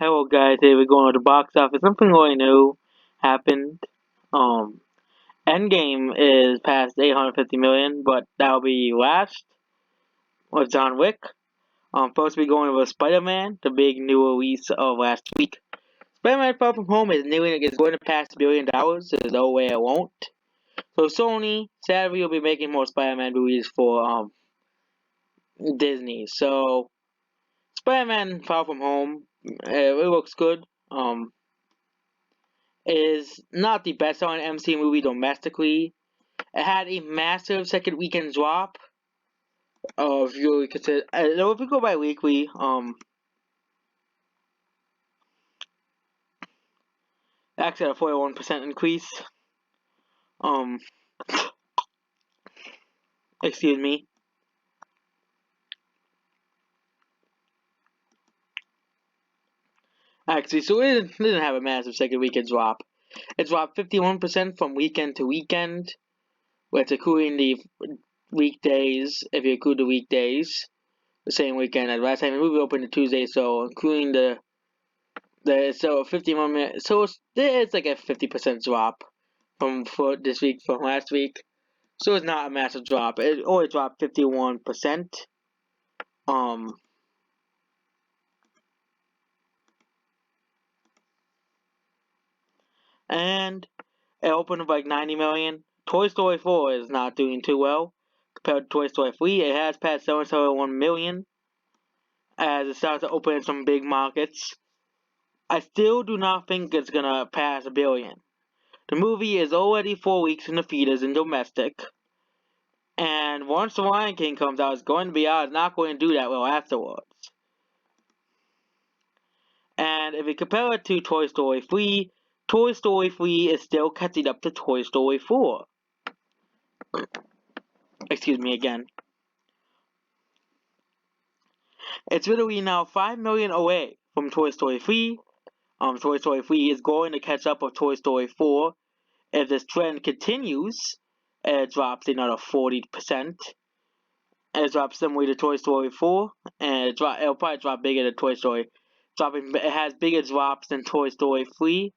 Hello guys, today we're going to the box office. Something really new happened. Endgame is past 850 million, but that'll be last with John Wick. First we're going with Spider-Man, the big new release of last week. Spider-Man Far From Home is going to pass $1 billion. There's no way it won't. So Sony, sadly, will be making more Spider-Man movies for Disney. So Spider-Man Far From Home, it looks good. Is not the best selling MCU movie domestically. It had a massive second weekend drop. If you consider, if we go by weekly, actually a 41% increase. Um, excuse me. Actually, so it didn't have a massive second weekend drop. It dropped 51% from weekend to weekend, which including the weekdays. If you include the weekdays, the same weekend as last time the movie opened on Tuesday, so including so 51 minutes, so it's like a 50% drop for this week from last week. So it's not a massive drop. It only dropped 51%. Um, and it opened with like 90 million. Toy Story 4 is not doing too well compared to Toy Story 3. It has passed 771 million as it starts to open in some big markets. I still do not think it's gonna pass a billion. The movie is already 4 weeks in the theaters in domestic. And once The Lion King comes out, it's going to be out. It's not going to do that well afterwards. And if you compare it to Toy Story 3, Toy Story 3 is still catching up to Toy Story 4. Excuse me again. It's literally now 5 million away from Toy Story 3. Toy Story 3 is going to catch up with Toy Story 4. If this trend continues, it drops another 40%. It drops similarly to Toy Story 4, and it'll probably drop bigger than Toy Story. It has bigger drops than Toy Story 3,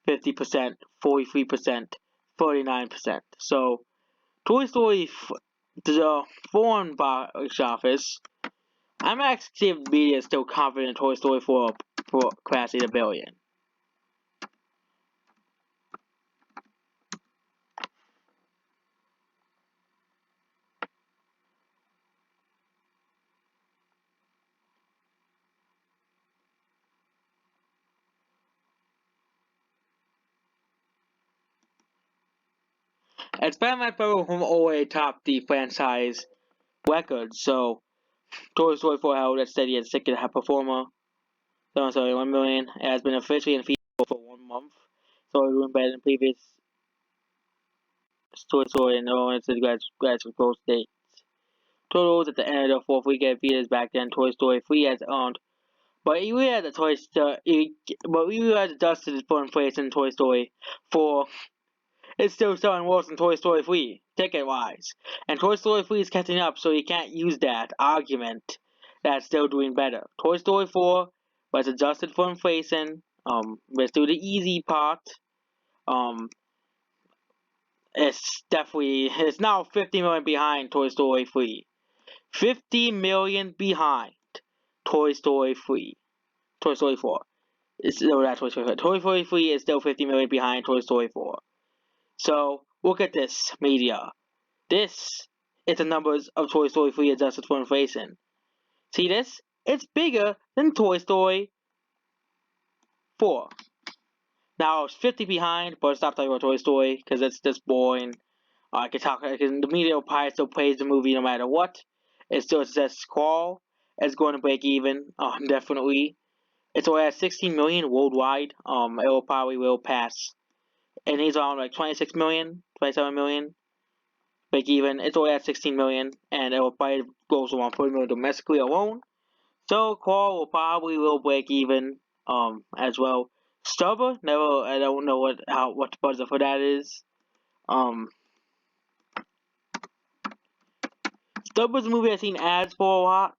50%, 43%, 39%. So, Toy Story, the foreign box office, I'm actually if the media is still confident in Toy Story 4 for crossing $1 billion. And Spider-Man Far From Home already topped the franchise record, so Toy Story 4 held it steady as second half performer. 1 million. It has been officially in feature for 1 month, so we're doing better than previous Toy Story and all its gradual growth dates. Totals at the end of the fourth weekend features back then Toy Story 3 has earned, but we realized that we realized adjusted for inflation Toy Story 4 is still selling worse than Toy Story 3, ticket wise. And Toy Story 3 is catching up, so you can't use that argument that it's still doing better. Toy Story 4 was adjusted for inflation. Let's do the easy part. It's now 50 million behind Toy Story 3. 50 million behind Toy Story 3. Toy Story 4. Not Toy Story 4. Toy Story 3 is still 50 million behind Toy Story 4. So, look at this media. This is the numbers of Toy Story 3 adjusted for inflation. See this? It's bigger than Toy Story 4. Now, it's 50 behind, but stop talking about Toy Story, because it's just boring. The media will probably still praise the movie no matter what. It still says Squall is going to break even, definitely. It's only at 16 million worldwide. It will pass. And he's on like 26 million, 27 million. Break even. It's only at 16 million, and it will probably go to around 40 million domestically alone. So Squall will break even, as well. Stubber, never. I don't know what the budget for that is. Stubbor's a movie I've seen ads for a lot.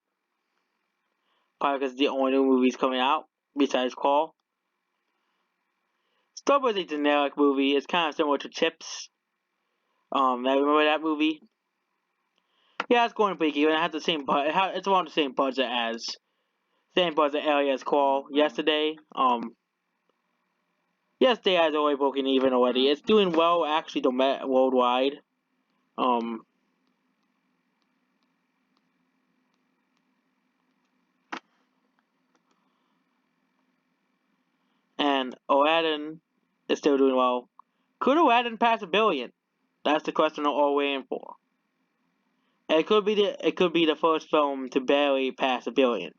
Probably because it's the only new movies coming out. besides Call. Star Wars is a generic movie. It's kind of similar to Chips. Remember that movie? Yeah, it's going to break even. It has the same budget. It's around the same budget as area as Call. Yesterday has already broken even already. It's doing well actually worldwide. And Aladdin is still doing well. Could Aladdin pass $1 billion? That's the question we're all waiting for. And it could be the first film to barely pass $1 billion.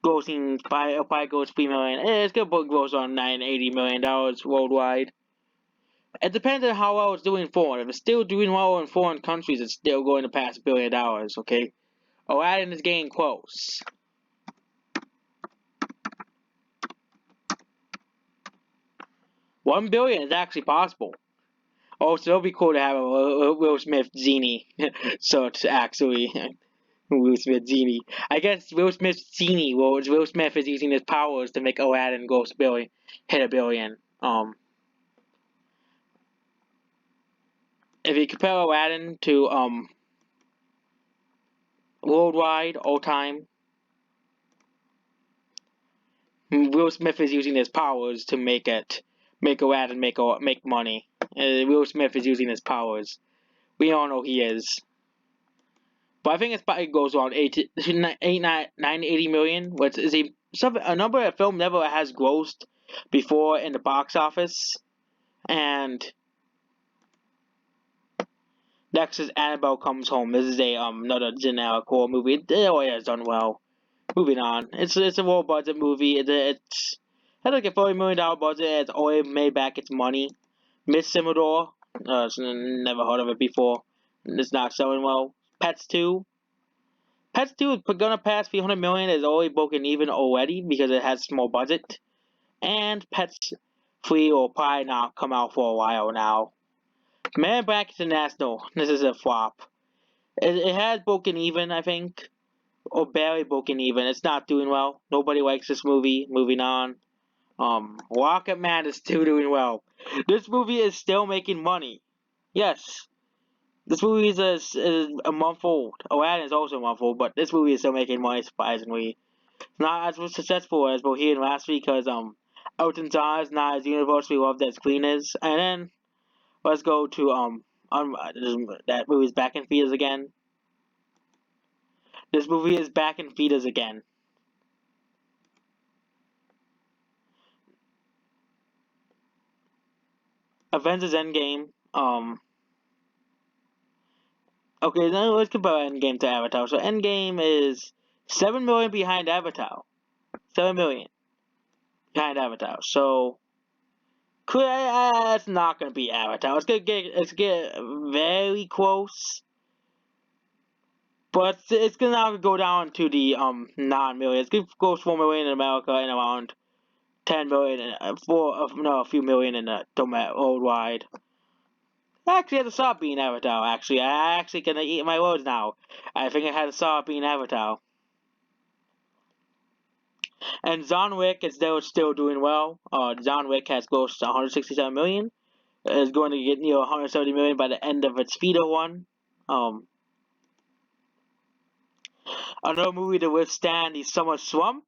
Grossing probably goes $3 million. It's gonna gross on $980 million worldwide. It depends on how well it's doing foreign. If it's still doing well in foreign countries, it's still going to pass $1 billion. Okay, Aladdin is getting close. $1 billion is actually possible. Also, it'll be cool to have a Will Smith genie. So it's actually Will Smith genie. I guess Will Smith's genie. Will Smith is using his powers to make Aladdin hit $1 billion. If you compare Aladdin to worldwide all time, Will Smith is using his powers to make Aladdin make money. Will Smith is using his powers. We all know he is. But I think it goes around 980 million, which is a number a film never has grossed before in the box office. And next is Annabelle Comes Home. This is another generic horror movie. It already has done well. Moving on. It's a low budget movie. It's had like a $40 million budget. It's already made back its money. Miss Simodor. Never heard of it before. It's not selling well. Pets 2. Pets 2 is gonna pass 300 million. It's already broken even already because it has small budget. And Pets 3 will probably not come out for a while now. Man in Black International. This is a flop. It has broken even, I think. Or barely broken even. It's not doing well. Nobody likes this movie. Moving on. Rocketman is still doing well. This movie is still making money. Yes. This movie is a month old. Aladdin is also a month old, but this movie is still making money, surprisingly. It's not as successful as Bohemian Rhapsody because Elton John is not as universally loved as Queen is. And then let's go to that movie's back in theaters again. This movie is back in theaters again. Avengers Endgame. Okay, now let's compare Endgame to Avatar. So Endgame is 7 million behind Avatar. 7 million behind Avatar. So it's not gonna be Avatar. It's get very close. But it's gonna go down to the 9 million. It's gonna go 4 million in America and around 10 million a few million in the worldwide. I actually had to stop being Avatar. Actually, I actually gonna eat my words now. I think I had to stop being Avatar. And John Wick is still doing well. John Wick has grossed 167 million. Is going to get near 170 million by the end of its feeder one. Another movie to withstand the summer slump.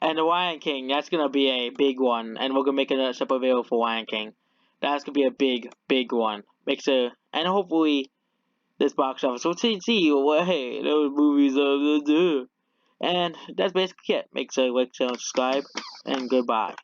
And The Lion King, that's gonna be a big one, and we're gonna make a separate video for Lion King. That's gonna be a big one. And hopefully this box office. We'll see what hey those movies are. And that's basically it. Make sure you like, share, and subscribe, and goodbye.